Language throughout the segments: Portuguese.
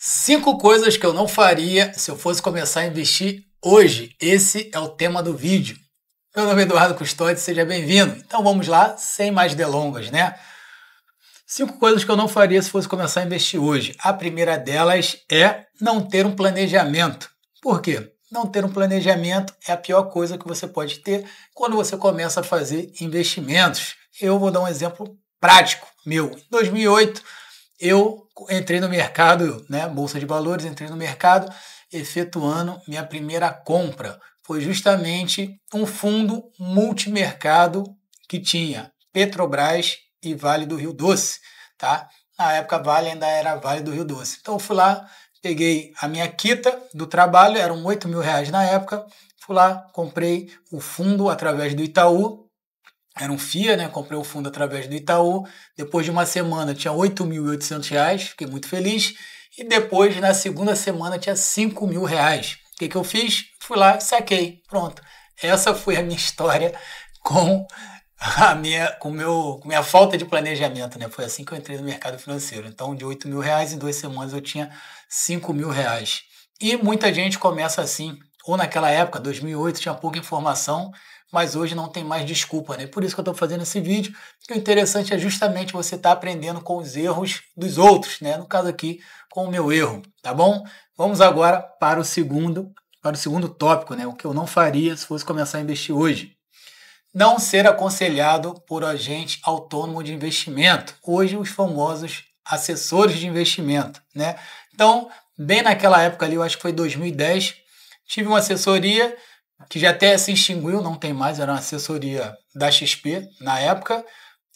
Cinco coisas que eu não faria se eu fosse começar a investir hoje. Esse é o tema do vídeo. Meu nome é Eduardo Custódio, seja bem-vindo. Então vamos lá, sem mais delongas, né? Cinco coisas que eu não faria se fosse começar a investir hoje. A primeira delas é não ter um planejamento. Por quê? Não ter um planejamento é a pior coisa que você pode ter quando você começa a fazer investimentos. Eu vou dar um exemplo prático meu. Em 2008, eu entrei no mercado, né, Bolsa de Valores, entrei no mercado efetuando minha primeira compra. Foi justamente um fundo multimercado que tinha Petrobras e Vale do Rio Doce, tá? Na época, Vale ainda era Vale do Rio Doce. Então, eu fui lá, peguei a minha quita do trabalho, eram R$ 8.000 na época, fui lá, comprei o fundo através do Itaú, era um FIA, né? Comprei o fundo através do Itaú. Depois de uma semana tinha R$ 8.800, fiquei muito feliz. E depois, na segunda semana, tinha R$ 5.000. O que eu fiz? Fui lá e saquei. Pronto. Essa foi a minha história com minha falta de planejamento, né? Foi assim que eu entrei no mercado financeiro. Então, de R$ 8.000, em 2 semanas eu tinha R$ 5.000. E muita gente começa assim, ou naquela época, 2008, tinha pouca informação, mas hoje não tem mais desculpa, né? Por isso que eu estou fazendo esse vídeo. O interessante é justamente você estar aprendendo com os erros dos outros, né? No caso aqui, com o meu erro, tá bom? Vamos agora para o segundo tópico, né? O que eu não faria se fosse começar a investir hoje. Não ser aconselhado por agente autônomo de investimento. Hoje, os famosos assessores de investimento, né? Então, bem naquela época ali, eu acho que foi 2010, tive uma assessoria que já até se extinguiu, não tem mais, era uma assessoria da XP, na época,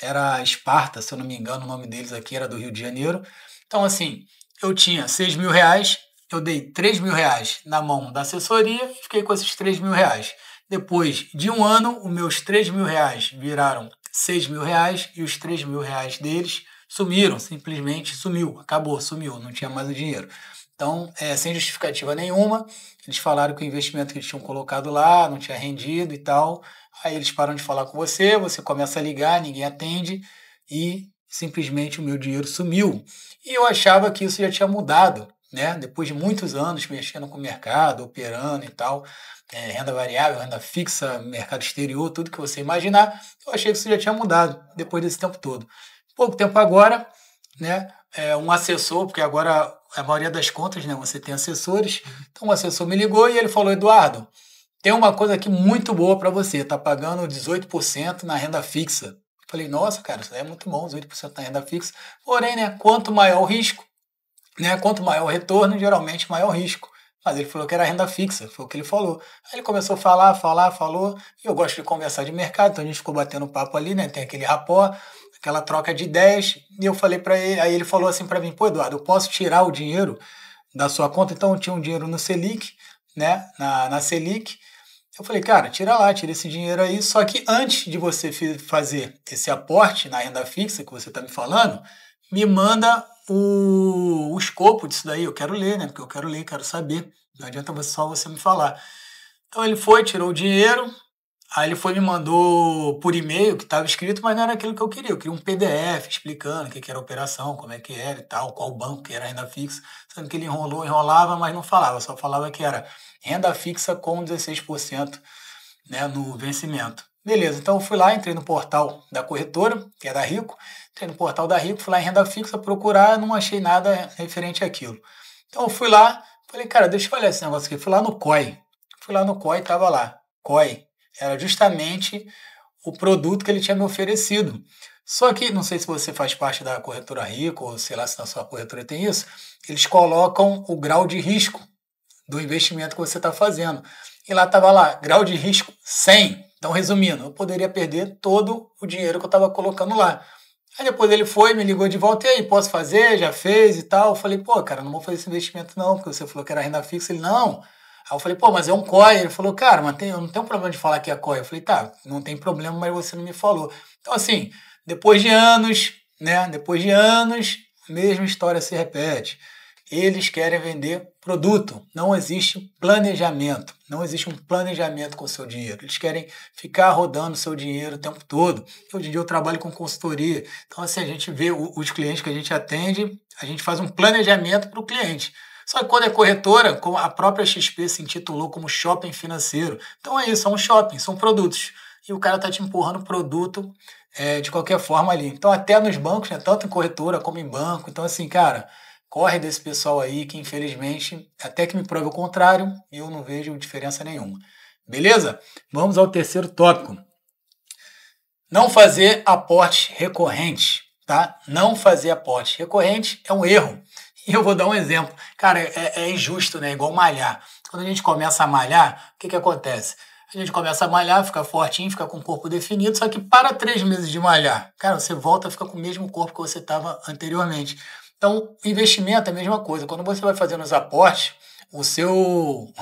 era Esparta, se eu não me engano, o nome deles aqui era do Rio de Janeiro. Então, assim, eu tinha R$ 6.000, eu dei R$ 3.000 na mão da assessoria e fiquei com esses R$ 3.000. Depois de um ano, os meus R$ 3.000 viraram R$ 6.000 e os R$ 3.000 deles sumiram, simplesmente sumiu, acabou, sumiu, não tinha mais o dinheiro. Então, sem justificativa nenhuma, eles falaram que o investimento que eles tinham colocado lá não tinha rendido e tal. Aí eles param de falar com você, você começa a ligar, ninguém atende e simplesmente o meu dinheiro sumiu. E eu achava que isso já tinha mudado, né? Depois de muitos anos mexendo com o mercado, operando e tal, renda variável, renda fixa, mercado exterior, tudo que você imaginar, eu achei que isso já tinha mudado depois desse tempo todo. Pouco tempo agora, né? Um assessor, porque agora a maioria das contas, né, você tem assessores. Então, o assessor me ligou e ele falou: Eduardo, tem uma coisa aqui muito boa para você, tá pagando 18% na renda fixa. Eu falei: nossa, cara, isso é muito bom, 18% na renda fixa. Porém, né, quanto maior o risco, né, quanto maior o retorno, geralmente maior o risco. Mas ele falou que era renda fixa, foi o que ele falou. Aí ele começou a falou, e eu gosto de conversar de mercado, então a gente ficou batendo papo ali, né, tem aquele rapport, aquela troca de ideias, e eu falei para ele, aí ele falou assim para mim: pô, Eduardo, eu posso tirar o dinheiro da sua conta? Então eu tinha um dinheiro no Selic, né, na Selic. Eu falei: cara, tira esse dinheiro aí, só que antes de você fazer esse aporte na renda fixa que você está me falando, me manda o escopo disso daí, eu quero ler, né, porque eu quero ler, quero saber, não adianta só você me falar. Então ele foi, tirou o dinheiro. Aí ele foi me mandou por e-mail que estava escrito, mas não era aquilo que eu queria. Eu queria um PDF explicando o que era a operação, como é que era e tal, qual banco que era a renda fixa. Sendo que ele enrolava, mas não falava. Só falava que era renda fixa com 16%, né, no vencimento. Beleza, então eu fui lá, entrei no portal da corretora, que é da Rico. Entrei no portal da Rico, fui lá em renda fixa procurar, não achei nada referente àquilo. Então eu fui lá, falei: cara, deixa eu olhar esse negócio aqui. Fui lá no COI. Fui lá no COI, tava lá. COI. Era justamente o produto que ele tinha me oferecido. Só que, não sei se você faz parte da corretora Rico, ou sei lá se na sua corretora tem isso, eles colocam o grau de risco do investimento que você está fazendo. E lá estava lá, grau de risco 100. Então, resumindo, eu poderia perder todo o dinheiro que eu estava colocando lá. Aí depois ele foi, me ligou de volta: e aí, posso fazer? Já fez e tal? Eu falei: pô, cara, não vou fazer esse investimento não, porque você falou que era renda fixa. Ele: não. Aí eu falei: pô, mas é um COI. Ele falou: cara, mas eu não tenho problema de falar que é COI. Eu falei: tá, não tem problema, mas você não me falou. Então, assim, depois de anos, né, a mesma história se repete. Eles querem vender produto. Não existe planejamento. Não existe um planejamento com o seu dinheiro. Eles querem ficar rodando o seu dinheiro o tempo todo. Hoje em dia eu trabalho com consultoria. Então, assim, a gente vê os clientes que a gente atende, a gente faz um planejamento para o cliente. Só que quando é corretora, como a própria XP se intitulou como shopping financeiro. Então é isso, é um shopping, são produtos. E o cara está te empurrando produto de qualquer forma ali. Então até nos bancos, né, tanto em corretora como em banco. Então assim, cara, corre desse pessoal aí que infelizmente, até que me prove o contrário, eu não vejo diferença nenhuma. Beleza? Vamos ao terceiro tópico. Não fazer aportes recorrentes, tá? Não fazer aportes recorrentes é um erro. E eu vou dar um exemplo. Cara, é injusto, né? Igual malhar. Quando a gente começa a malhar, o que acontece? A gente começa a malhar, fica fortinho, fica com o corpo definido, só que para 3 meses de malhar, cara, você volta a ficar com o mesmo corpo que você estava anteriormente. Então, investimento é a mesma coisa. Quando você vai fazendo os aportes, o seu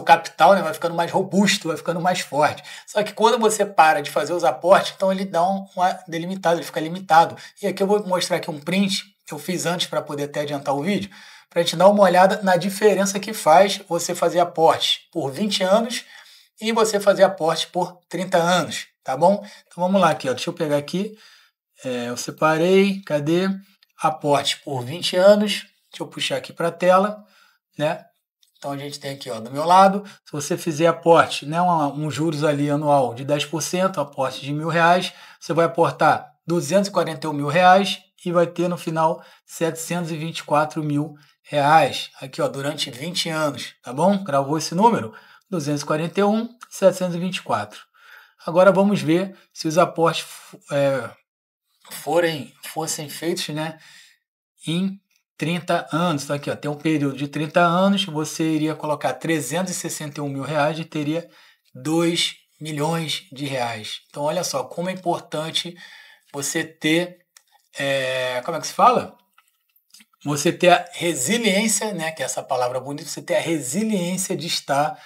capital, né, vai ficando mais robusto, vai ficando mais forte. Só que quando você para de fazer os aportes, então ele dá uma delimitada, ele fica limitado. E aqui eu vou mostrar aqui um print que eu fiz antes para poder até adiantar o vídeo, para a gente dar uma olhada na diferença que faz você fazer aporte por 20 anos e você fazer aporte por 30 anos, tá bom? Então vamos lá aqui, ó. Deixa eu pegar aqui, eu separei, cadê? Aporte por 20 anos, deixa eu puxar aqui para a tela, né? Então a gente tem aqui, ó, do meu lado, se você fizer aporte, né, um juros ali anual de 10%, aporte de R$ 1.000, você vai aportar R$ 241 mil e vai ter no final R$ 724 mil. Aqui, ó, durante 20 anos, tá bom? Gravou esse número? 241, 724. Agora vamos ver se os aportes fossem feitos, né, em 30 anos. Então aqui, ó, tem um período de 30 anos, você iria colocar R$ 361 mil e teria R$ 2 milhões. Então olha só como é importante você ter, como é que se fala? Você ter a resiliência, né, que é essa palavra bonita, você ter a resiliência de estar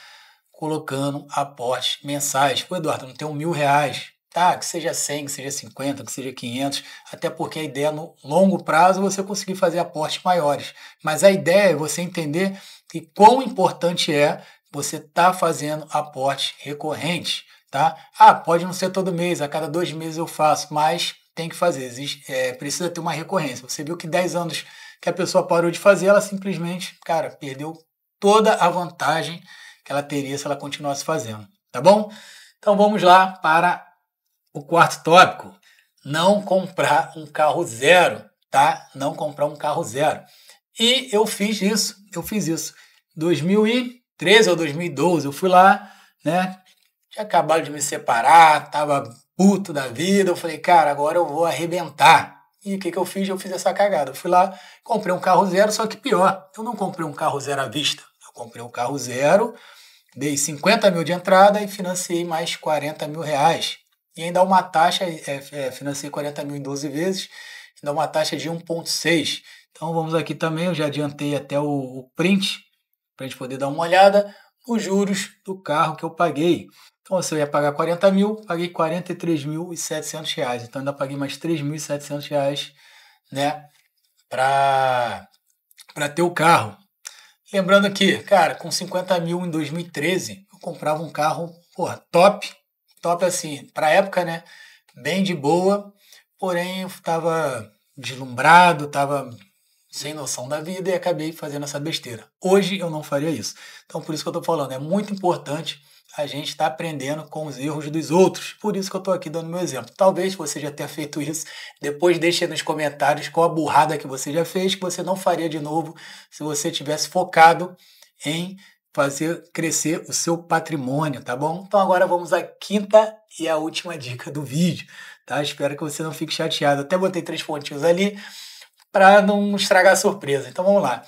colocando aportes mensais. Pô, Eduardo, não tem R$ 1.000. Tá, que seja 100, que seja 50, que seja 500, até porque a ideia no longo prazo é você conseguir fazer aportes maiores. Mas a ideia é você entender que quão importante é você estar fazendo aportes recorrentes, tá? Ah, pode não ser todo mês, a cada 2 meses eu faço, mas tem que fazer, precisa ter uma recorrência. Você viu que 10 anos que a pessoa parou de fazer, ela simplesmente, cara, perdeu toda a vantagem que ela teria se ela continuasse fazendo, tá bom? Então vamos lá para o quarto tópico: não comprar um carro zero, tá? Não comprar um carro zero. E eu fiz isso. 2013 ou 2012, eu fui lá, né? Tinha acabado de me separar, tava puto da vida. Eu falei, cara, agora eu vou arrebentar. E o que eu fiz? Eu fiz essa cagada. Eu fui lá, comprei um carro zero, só que pior, eu não comprei um carro zero à vista. Eu comprei um carro zero, dei 50 mil de entrada e financiei mais R$ 40 mil. E ainda uma taxa, financei 40 mil em 12 vezes, ainda uma taxa de 1,6. Então vamos aqui também, eu já adiantei até o print, para a gente poder dar uma olhada, os juros do carro que eu paguei. Então você ia pagar 40 mil, paguei R$ 43.700. Então ainda paguei mais R$ 3.700, né, para ter o carro. Lembrando que, cara, com 50 mil em 2013, eu comprava um carro, porra, top assim, para a época, né, bem de boa, porém eu estava deslumbrado, estava sem noção da vida e acabei fazendo essa besteira. Hoje eu não faria isso. Então por isso que eu estou falando, é muito importante a gente estar aprendendo com os erros dos outros. Por isso que eu estou aqui dando meu exemplo. Talvez você já tenha feito isso, depois deixe nos comentários qual a burrada que você já fez, que você não faria de novo se você tivesse focado em fazer crescer o seu patrimônio, tá bom? Então agora vamos à quinta e a última dica do vídeo, tá? Espero que você não fique chateado. Até botei 3 pontinhos ali para não estragar a surpresa. Então vamos lá.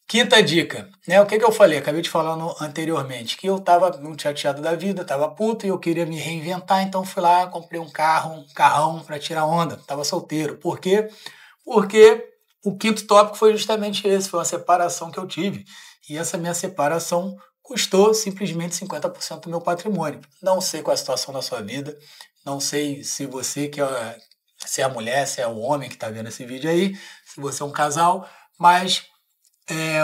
Quinta dica, né? O que eu falei? Acabei de falar anteriormente, que eu estava muito chateado da vida, estava puto e eu queria me reinventar, então fui lá, comprei um carrão para tirar onda, estava solteiro. Por quê? Porque o quinto tópico foi justamente esse, foi uma separação que eu tive. E essa minha separação custou simplesmente 50% do meu patrimônio. Não sei qual é a situação da sua vida, não sei se você, se é a mulher, se é o homem que está vendo esse vídeo aí, se você é um casal, mas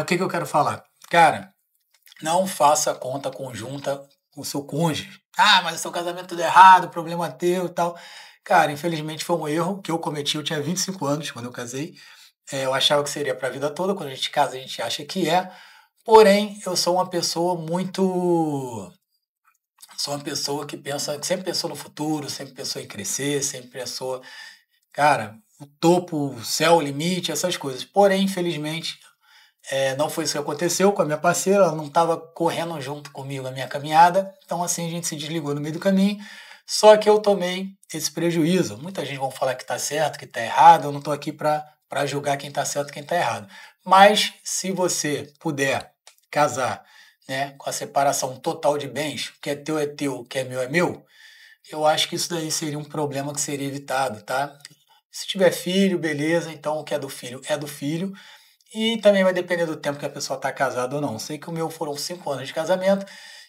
O que que eu quero falar? Cara, não faça conta conjunta com o seu cônjuge. Ah, mas o seu casamento tudo errado, problema teu e tal. Cara, infelizmente foi um erro que eu cometi. Eu tinha 25 anos quando eu casei. Eu achava que seria para a vida toda. Quando a gente casa, a gente acha que é. Porém, eu sou uma pessoa muito. Sou uma pessoa que pensa, que sempre pensou no futuro, sempre pensou em crescer, sempre pensou, cara, o topo, o céu, o limite, essas coisas. Porém, infelizmente, não foi isso que aconteceu com a minha parceira, ela não estava correndo junto comigo na minha caminhada, então assim a gente se desligou no meio do caminho, só que eu tomei esse prejuízo. Muita gente vai falar que está certo, que está errado, eu não estou aqui para julgar quem está certo e quem está errado. Mas se você puder casar, né, com a separação total de bens, o que é teu, o que é meu, eu acho que isso daí seria um problema que seria evitado, tá? Se tiver filho, beleza, então o que é do filho, e também vai depender do tempo que a pessoa está casada ou não. Sei que o meu foram 5 anos de casamento,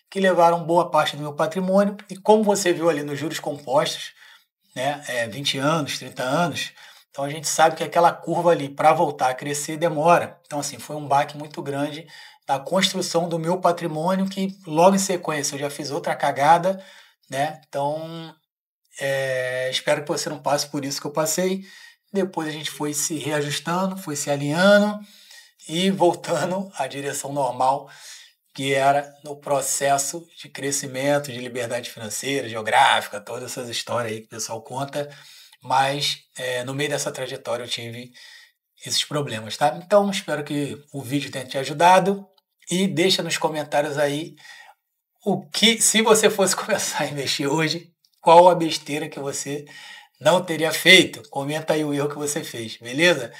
que levaram boa parte do meu patrimônio, e como você viu ali nos juros compostos, né, 20 anos, 30 anos, então a gente sabe que aquela curva ali, para voltar a crescer, demora. Então, assim, foi um baque muito grande na construção do meu patrimônio, que logo em sequência eu já fiz outra cagada, né? Então, espero que você não passe por isso que eu passei. Depois a gente foi se reajustando, foi se alinhando, e voltando à direção normal, que era no processo de crescimento, de liberdade financeira, geográfica, todas essas histórias aí que o pessoal conta, mas no meio dessa trajetória eu tive esses problemas, tá? Então espero que o vídeo tenha te ajudado e deixa nos comentários aí se você fosse começar a investir hoje, qual a besteira que você não teria feito? Comenta aí o erro que você fez, beleza?